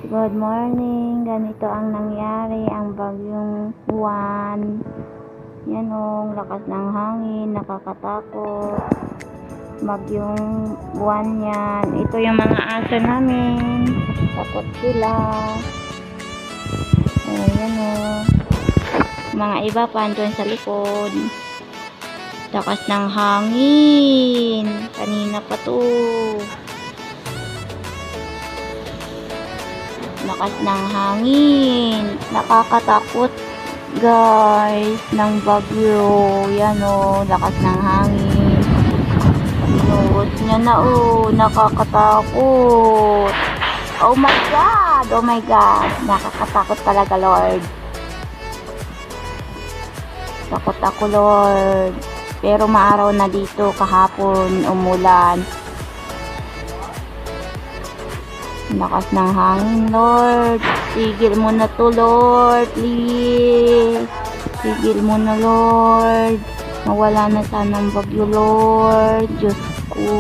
Good morning. Ganito ang nangyari ang bagyong Juan. Yan o, lakas ng hangin, nakakatakot. Bagyong Juan yan. Ito yung mga aso namin. Takot sila. Ayan o. Mga iba pa doon sa likod. Lakas ng hangin. Kanina pa to. Lakas ng hangin. Nakakatakot guys ng bagyo. Yan o, lakas ng hangin. Binuhos niya na o. Nakakatakot. Oh my God! Oh my God! Nakakatakot talaga, Lord. Takot ako, Lord. Pero maaraw na dito kahapon. Umulan. Lakas ng hangin, Lord. Tigil mo na to, Lord. Please. Tigil mo na, Lord. Mawala na sana ang bagyo, Lord. Diyos ko.